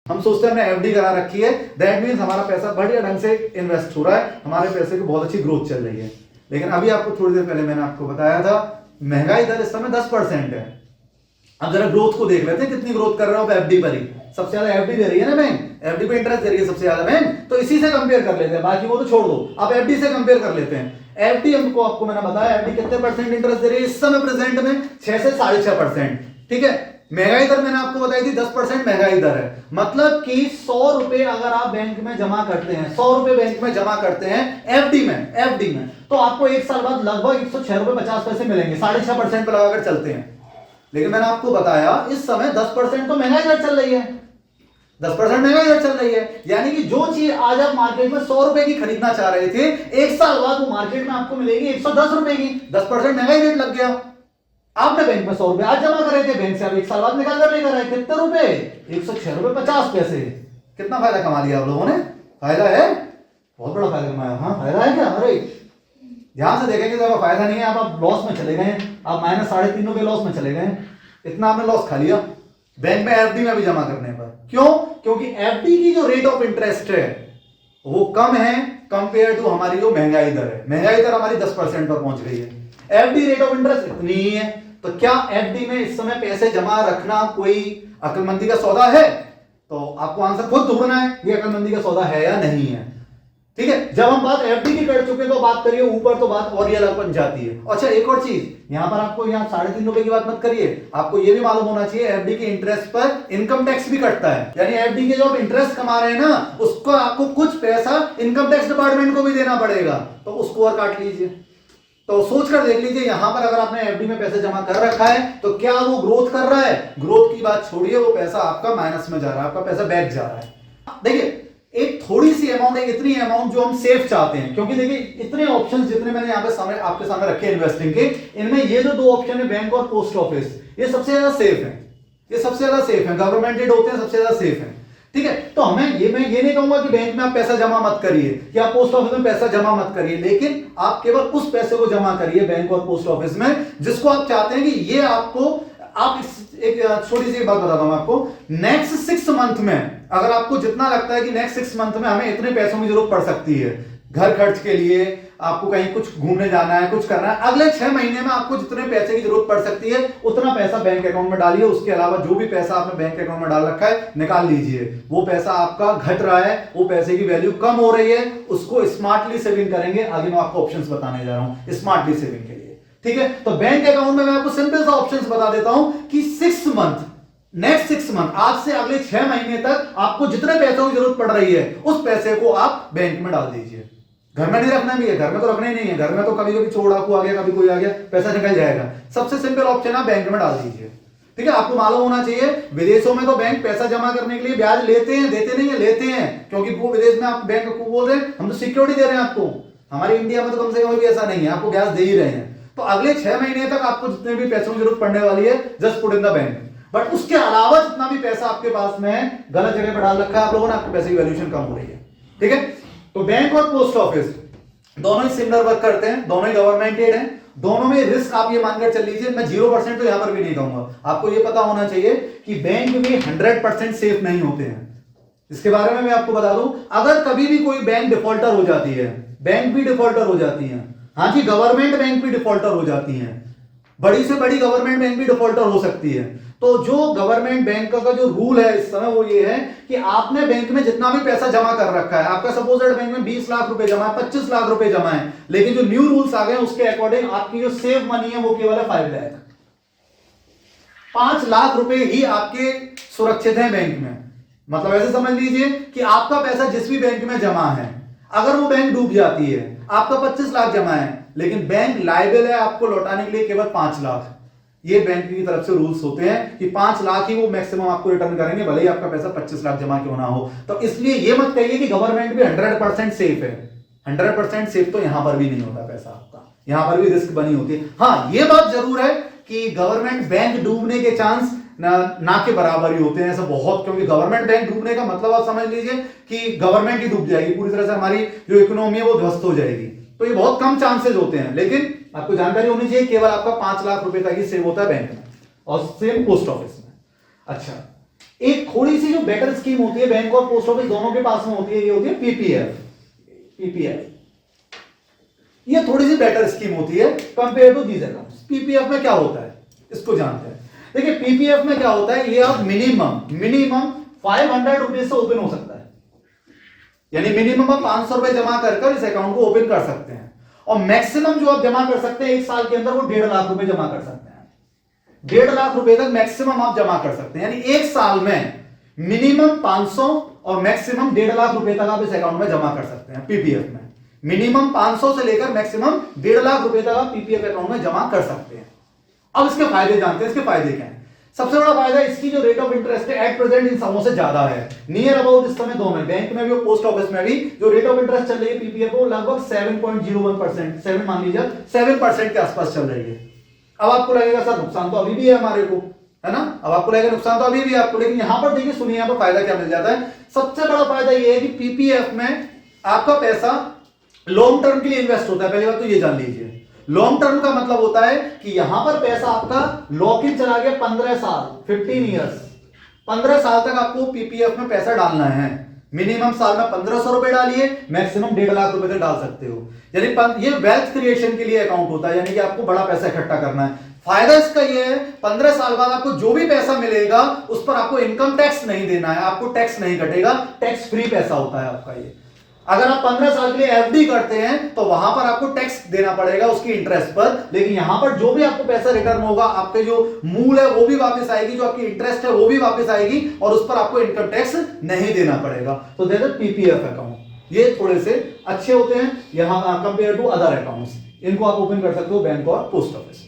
हम सोचते हैं हमने एफडी करा रखी है, दैट मीन्स हमारा पैसा बढ़िया ढंग से इन्वेस्ट हो रहा है, हमारे पैसे की बहुत अच्छी ग्रोथ चल रही है। लेकिन अभी आपको थोड़ी देर पहले मैंने आपको बताया था महंगाई दर इस समय 10% है। अब जरा ग्रोथ को देख लेते हैं कितनी ग्रोथ कर रहे हो एफडी पर ही। सबसे ज्यादा एफडी दे रही है ना बैंक, एफडी पे इंटरेस्ट दे रही है सबसे ज्यादा बैंक, तो इसी से कंपेयर कर लेते हैं, बाकी वो तो छोड़ दो, अब एफडी से कंपेयर कर लेते हैं। एफडी हमको आपको मैंने बताया एफडी कितने परसेंट इंटरेस्ट दे रही है इस समय प्रेजेंट में 6 से 6.5%। ठीक है, महंगाई दर मैंने आपको बताई थी 10% महंगाई दर है, मतलब कि 100 रुपए अगर आप बैंक में जमा करते हैं, 100 रुपए बैंक में जमा करते हैं एफडी में, तो आपको एक साल बाद लगभग 106 रुपए 50 पैसे मिलेंगे, 6.5% पर लगाकर चलते हैं। लेकिन मैंने आपको बताया इस समय 10% तो महंगाई दर चल रही है, 10% महंगाई दर चल रही है, यानी कि जो चीज आज आप मार्केट में 100 रुपए की खरीदना चाह रहे थे, एक साल बाद वो मार्केट में आपको मिलेगी 110 रुपए की, 10% महंगाई रेट लग गया। आपने बैंक में 100 रुपए आज जमा करे थे, बैंक से आप एक साल बाद निकाल कर लेकर आए कितने रुपए, 106 रुपए 50 पैसे। कितना फायदा कमा लिया आप लोगों ने? फायदा है, बहुत बड़ा फायदा कमाया। हाँ फायदा है क्या? अरे ध्यान से देखेंगे तो फायदा नहीं है, आप लॉस में चले गए, आप -3.5 रुपए लॉस में चले गए, इतना आपने लॉस खा लिया बैंक में एफडी में भी जमा करने पर। क्यों? क्योंकि एफडी की जो रेट ऑफ इंटरेस्ट है वो कम है कंपेयर टू हमारी जो महंगाई दर है। महंगाई दर हमारी 10% पर पहुंच गई है, एफडी रेट ऑफ इंटरेस्ट इतनी ही है। तो क्या एफडी में इस समय पैसे जमा रखना कोई अक्लमंदी का सौदा है? तो आपको आंसर खुद ढूंढना है, ये अक्लमंदी का सौदा है या नहीं है। ठीक है, जब हम बात एफडी की कर चुके तो बात करिए ऊपर, तो बात और ही अलग बन जाती है। अच्छा एक और चीज यहां पर आपको, यहाँ 3.5 रुपए की बात मत करिए, आपको यह भी मालूम होना चाहिए एफडी के इंटरेस्ट पर इनकम टैक्स भी कटता है, यानी एफडी के जो आप इंटरेस्ट कमा रहे हैं ना, उसको आपको कुछ पैसा इनकम टैक्स डिपार्टमेंट को भी देना पड़ेगा, तो उसको और काट लीजिए। तो सोच कर देख लीजिए यहां पर अगर आपने एफडी में पैसे जमा कर रखा है तो क्या वो ग्रोथ कर रहा है? ग्रोथ की बात छोड़िए, वो पैसा आपका माइनस में जा रहा है, आपका पैसा बैक जा रहा है। देखिए एक थोड़ी सी अमाउंट है, इतनी अमाउंट जो हम सेफ चाहते हैं, क्योंकि देखिए इतने ऑप्शंस जितने मैंने यहाँ पे सामने आपके सामने रखे इन्वेस्टिंग के, इनमें ये जो 2 ऑप्शन है बैंक और पोस्ट ऑफिस, ये सबसे ज्यादा सेफ है, ये सबसे ज्यादा सेफ है, गवर्नमेंटेड होते हैं, सबसे ज्यादा सेफ है। ठीक है, तो मैं ये नहीं कहूंगा कि बैंक में आप पैसा जमा मत करिए कि आप पोस्ट ऑफिस में पैसा जमा मत करिए, लेकिन आप केवल उस पैसे को जमा करिए बैंक और पोस्ट ऑफिस में जिसको आप चाहते हैं कि ये आपको, आप एक छोटी सी बात बताता हूं आपको, नेक्स्ट 6 मंथ में अगर आपको जितना लगता है कि नेक्स्ट 6 मंथ में हमें इतने पैसों की जरूरत पड़ सकती है घर खर्च के लिए, आपको कहीं कुछ घूमने जाना है, कुछ करना है, अगले 6 महीने में आपको जितने पैसे की जरूरत पड़ सकती है उतना पैसा बैंक अकाउंट में डालिए। उसके अलावा जो भी पैसा आपने बैंक अकाउंट में डाल रखा है निकाल लीजिए। वो पैसा आपका घट रहा है, वो पैसे की वैल्यू कम हो रही है, उसको स्मार्टली सेविंग करेंगे। आगे मैं आपको ऑप्शंस बताने जा रहा हूं स्मार्टली सेविंग के लिए। ठीक है, तो बैंक अकाउंट में मैं आपको सिंपल सा ऑप्शंस बता देता हूं कि 6 मंथ, नेक्स्ट 6 मंथ, आज से अगले 6 महीने तक आपको जितने पैसों की जरूरत पड़ रही है उस पैसे को आप बैंक में डाल दीजिए। घर में नहीं रखना भी है, घर में तो रखना ही नहीं है, घर में तो कभी कभी चोर डाकू आ गया, कभी कोई आ गया, पैसा निकल जाएगा। सबसे सिंपल ऑप्शन आप बैंक में डाल दीजिए। ठीक है, आपको मालूम होना चाहिए विदेशों में तो बैंक पैसा जमा करने के लिए ब्याज लेते हैं, देते नहीं है, लेते हैं, क्योंकि वो विदेश में आप बैंक को बोल रहे हैं हम तो सिक्योरिटी दे रहे हैं आपको। हमारे इंडिया में तो कम से कम भी ऐसा नहीं है, आपको ब्याज दे ही रहे हैं। तो अगले 6 महीने तक आपको जितने भी पैसों की जरूरत पड़ने वाली है just put in the bank, but उसके अलावा जितना भी पैसा आपके पास में है गलत जगह पर डाल रखा है आप लोगों ने, आपके पैसे की वैल्यूएशन कम हो रही है। ठीक है, तो बैंक और पोस्ट ऑफिस दोनों ही सिमिलर वर्क करते हैं, दोनों ही गवर्नमेंटेड हैं, दोनों में रिस्क आप ये मानकर चल लीजिए, मैं 0% तो यहां पर भी नहीं कहूंगा। आपको ये पता होना चाहिए कि बैंक भी 100% सेफ नहीं होते हैं। इसके बारे में मैं आपको बता दूं, अगर कभी भी कोई बैंक डिफॉल्टर हो जाती है, बैंक भी डिफॉल्टर हो जाती है, हाँ जी गवर्नमेंट बैंक भी डिफॉल्टर हो जाती है, बड़ी से बड़ी गवर्नमेंट बैंक भी डिफॉल्टर हो सकती है। तो जो गवर्नमेंट बैंक का जो रूल है इस समय वो ये है कि आपने बैंक में जितना भी पैसा जमा कर रखा है, आपका सपोजेड बैंक में 20 लाख रुपए जमा है, 25 लाख रुपए जमा है, लेकिन जो न्यू रूल्स आ गए उसके अकॉर्डिंग आपकी जो सेव मनी है वो केवल है 5 लाख, 5 लाख रुपए ही आपके सुरक्षित हैं बैंक में। मतलब ऐसे समझ लीजिए कि आपका पैसा जिस भी बैंक में जमा है, अगर वो बैंक डूब जाती है, आपका 25 लाख जमा है, लेकिन बैंक लायबल है आपको लौटाने के लिए केवल 5 लाख। ये बैंक की तरफ से रूल्स होते हैं कि 5 लाख ही वो मैक्सिमम आपको रिटर्न करेंगे, भले ही आपका पैसा 25 लाख जमा क्यों ना हो। तो इसलिए ये मत कहिए कि गवर्नमेंट भी 100% सेफ है, 100% सेफ तो यहां पर भी नहीं होता पैसा आपका, यहां पर भी रिस्क बनी होती है। हाँ ये बात जरूर है कि गवर्नमेंट बैंक डूबने के चांस ना के बराबर ही होते हैं, ऐसा बहुत, क्योंकि गवर्नमेंट बैंक डूबने का मतलब आप समझ लीजिए कि गवर्नमेंट ही डूब जाएगी, पूरी तरह से हमारी जो इकोनॉमी है वो ध्वस्त हो जाएगी। तो ये बहुत कम चांसेस होते हैं, लेकिन आपको जानकारी होनी चाहिए केवल आपका 5 लाख रुपए का ही सेव होता है बैंक में, और सेम पोस्ट ऑफिस में। अच्छा एक थोड़ी सी जो बेटर स्कीम होती है बैंक और पोस्ट ऑफिस दोनों के पास में होती है, ये होती है पीपीएफ। पीपीएफ ये थोड़ी सी बेटर स्कीम होती है compare to these accounts. PPF में क्या होता है इसको जानते हैं। देखिए पीपीएफ में क्या होता है, ये आप मिनिमम 500 रुपीज से ओपन हो सकता है, यानी मिनिमम आप 500 रुपए जमा कर इस अकाउंट को ओपन कर सकते हैं, और मैक्सिमम जो आप जमा कर सकते हैं एक साल के अंदर वो 1.5 लाख रुपए जमा कर सकते हैं। 1.5 लाख रुपए तक मैक्सिमम आप जमा कर सकते हैं, यानी एक साल में मिनिमम 500 और मैक्सिमम 1.5 लाख रुपए तक आप इस अकाउंट में जमा कर सकते हैं। पीपीएफ में मिनिमम 500 से लेकर मैक्सिमम 1.5 लाख रुपए तक आप पीपीएफ अकाउंट में जमा कर सकते हैं। अब इसके फायदे जानते हैं, इसके फायदे क्या है। सबसे बड़ा फायदा इसकी जो रेट ऑफ इंटरेस्ट है एट प्रेजेंट इन समों से ज्यादा है, नियर अबाउट इस समय दो में, बैंक में भी और पोस्ट ऑफिस में भी जो रेट ऑफ इंटरेस्ट चल रही है पीपीएफ वो लगभग 7.01%, 7 मान लीजिए 7% के आसपास चल रही है। अब आपको लगेगा सर नुकसान तो अभी भी है हमारे को, है ना, अब आपको लगेगा नुकसान तो अभी भी है आपको, लेकिन यहां पर देखिए सुनिए यहां पर फायदा क्या मिल जाता है। सबसे बड़ा फायदा यह है कि पीपीएफ में आपका पैसा लॉन्ग टर्म के लिए इन्वेस्ट होता है। पहली बात तो ये जान लीजिए, लॉन्ग टर्म का मतलब होता है कि यहां पर पैसा आपका लॉक इन चला गया 15 साल, 15 ईयर्स, 15 साल तक आपको पीपीएफ में पैसा डालना है। मिनिमम साल में 1500 रुपए डालिए, मैक्सिमम 1.5 लाख रुपए तक डाल सकते हो, यानी ये वेल्थ क्रिएशन के लिए अकाउंट होता है, यानी कि आपको बड़ा पैसा इकट्ठा करना है। फायदा इसका ये है 15 साल बाद आपको जो भी पैसा मिलेगा उस पर आपको इनकम टैक्स नहीं देना है, आपको टैक्स नहीं कटेगा, टैक्स फ्री पैसा होता है आपका ये। अगर आप 15 साल के लिए एफडी करते हैं तो वहां पर आपको टैक्स देना पड़ेगा उसकी इंटरेस्ट पर, लेकिन यहां पर जो भी आपको पैसा रिटर्न होगा आपके जो मूल है वो भी वापस आएगी, जो आपकी इंटरेस्ट है वो भी वापस आएगी, और उस पर आपको इनकम टैक्स नहीं देना पड़ेगा। तो दैट इज पीपीएफ अकाउंट। ये थोड़े से अच्छे होते हैं यहां कंपेयर टू अदर अकाउंट्स, इनको आप ओपन कर सकते हो बैंक और पोस्ट ऑफिस।